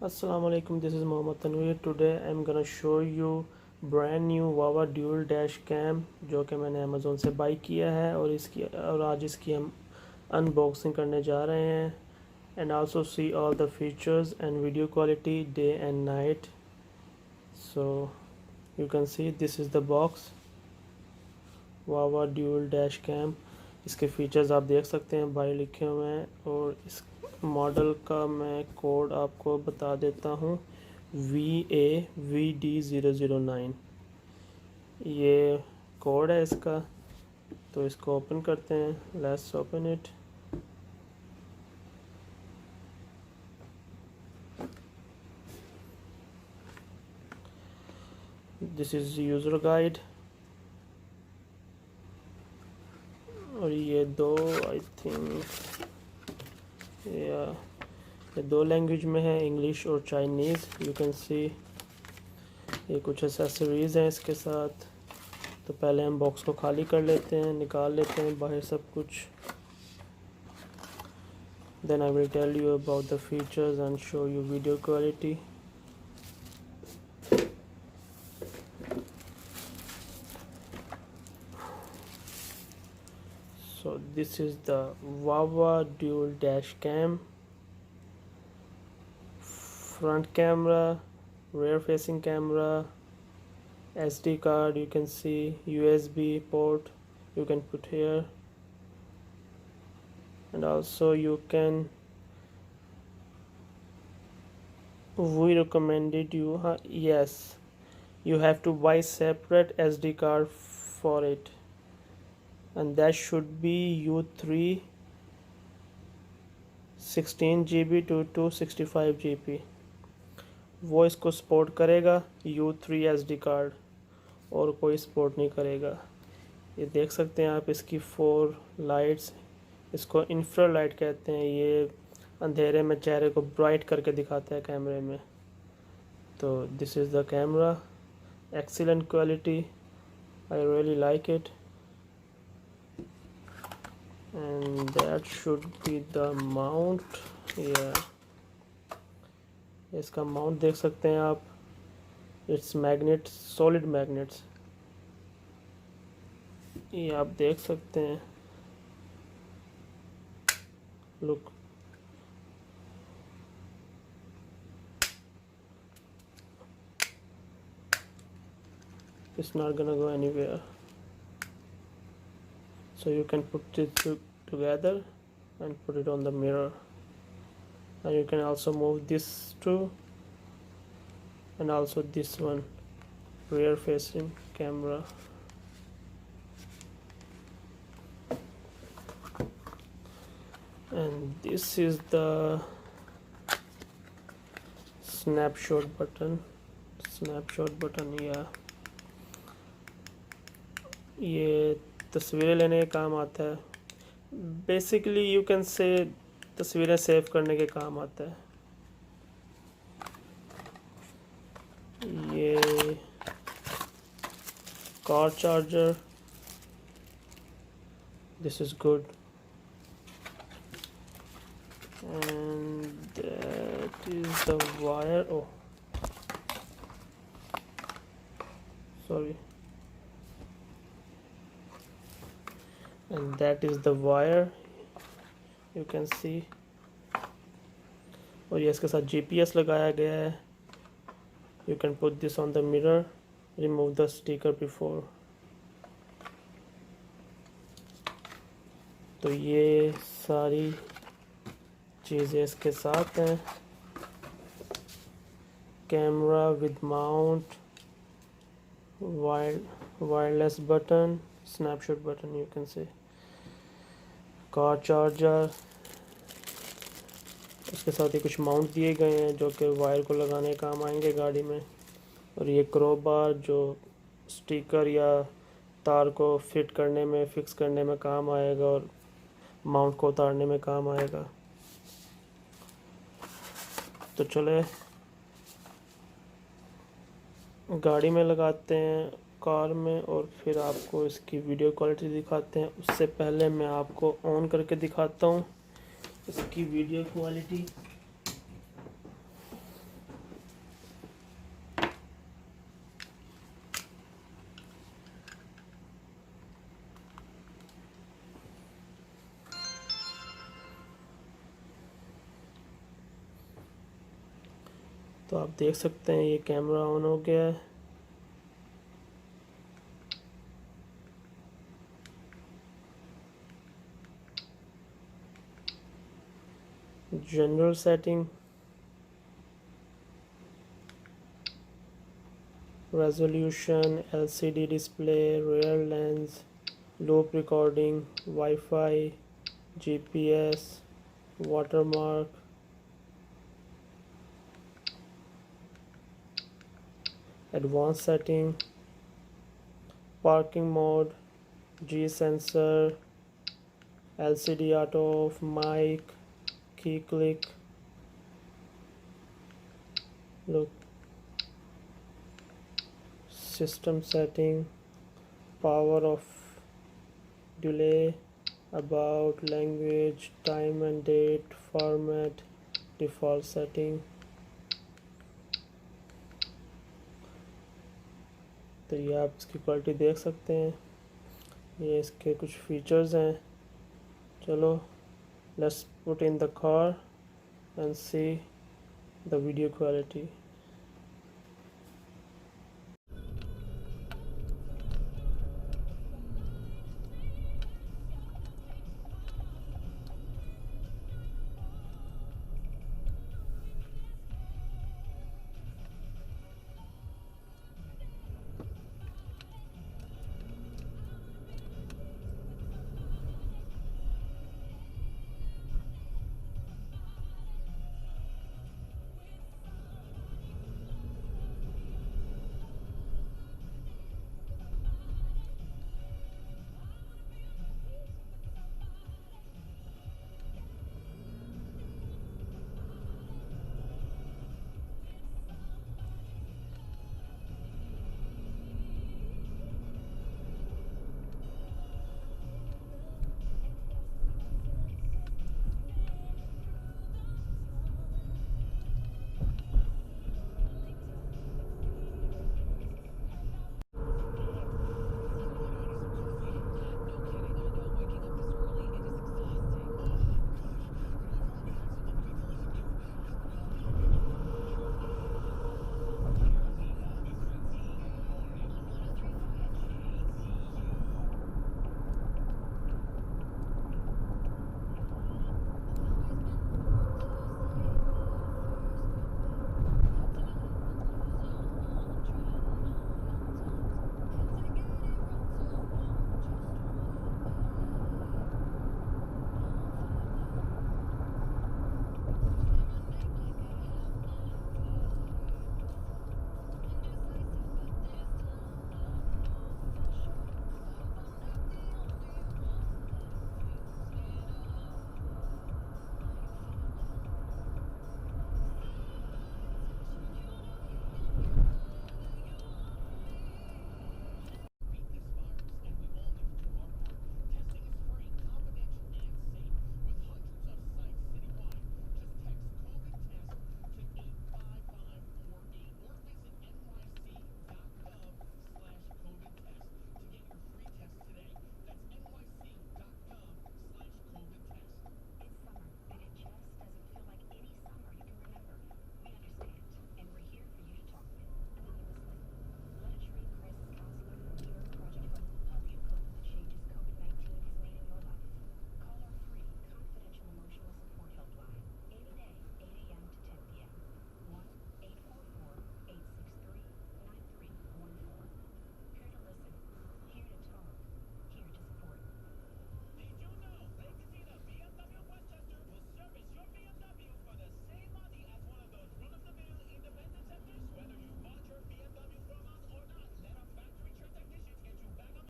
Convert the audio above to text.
Assalamu alaikum, this is Mohammad Tanveer. Today I'm gonna show you brand new VAVA dual dash cam जो कि मैंने Amazon से by किया है और आज इसकी हम अनबॉक्सिंग करने जा रहे हैं and also see all the features and video quality day and night. So you can see this is the box VAVA dual dash cam. इसके फीचर्स आप देख सकते हैं, बाई लिखे हुए हैं और इस मॉडल का मैं कोड आपको बता देता हूँ VAVD009 ये कोड है इसका। तो इसको ओपन करते हैं, let's open it. This is user guide और ये दो आई थिंक ये दो लैंग्वेज में है, इंग्लिश और चाइनीज़। यू कैन सी ये कुछ एक्सेसरीज़ हैं इसके साथ। तो पहले हम बॉक्स को खाली कर लेते हैं, निकाल लेते हैं बाहर सब कुछ। Then I will tell you about the features and show you video quality. So this is the VAVA dual dash cam. Front camera, rear facing camera, SD card, you can see USB port you can put here, and also we recommended you yes, you have to buy separate SD card for it, and that should be U3 16 GB to 265 GB। वो इसको support करेगा, U3 SD card, और कोई support नहीं करेगा। ये देख सकते हैं आप इसकी 4 लाइट्स, इसको इंफ्रारेड लाइट कहते हैं। ये अंधेरे में चेहरे को ब्राइट करके दिखाता है कैमरे में। तो this is the camera, excellent quality, I really like it, and that should be the mount। इसका माउंट देख सकते हैं आप, इट्स मैग्नेट, सॉलिड मैग्नेट्स, ये आप देख सकते हैं। Look, it's not gonna go anywhere, so you can put it together and put it on the mirror, and you can also move this too, and also this one, rear facing camera. And this is the snapshot button, yeah, ये तस्वीरें लेने के काम आता है। Basically you can say तस्वीरें save करने के काम आता है। ये car charger, this is good, and that is the wire, oh sorry, and that is the wire you can see। और ये इसके साथ GPS लगाया गया है। you can put this on the mirror, remove the sticker before। तो ये सारी चीज़ें इसके साथ हैं। Camera with mount, wireless button, snapshot button, you can say car charger, उसके साथ ही कुछ माउंट दिए गए हैं जो कि वायर को लगाने काम आएंगे गाड़ी में, और ये क्रोबार जो स्टिकर या तार को फिट करने में, फिक्स करने में काम आएगा और माउंट को उतारने में काम आएगा। तो चले गाड़ी में लगाते हैं, कार में, और फिर आपको इसकी वीडियो क्वालिटी दिखाते हैं। उससे पहले मैं आपको ऑन करके दिखाता हूँ इसकी वीडियो क्वालिटी। तो आप देख सकते हैं ये कैमरा ऑन हो गया है। General setting, resolution, LCD display, rear lens, loop recording, Wi-Fi, GPS, watermark, advanced setting, parking mode, G sensor, LCD auto off, mic, key click. Look, system setting, power off, delay, about, language, time and date, format, default setting. तो ये आप इसकी quality देख सकते हैं, ये इसके कुछ फीचर्स हैं। चलो, let's put in the car and see the video quality.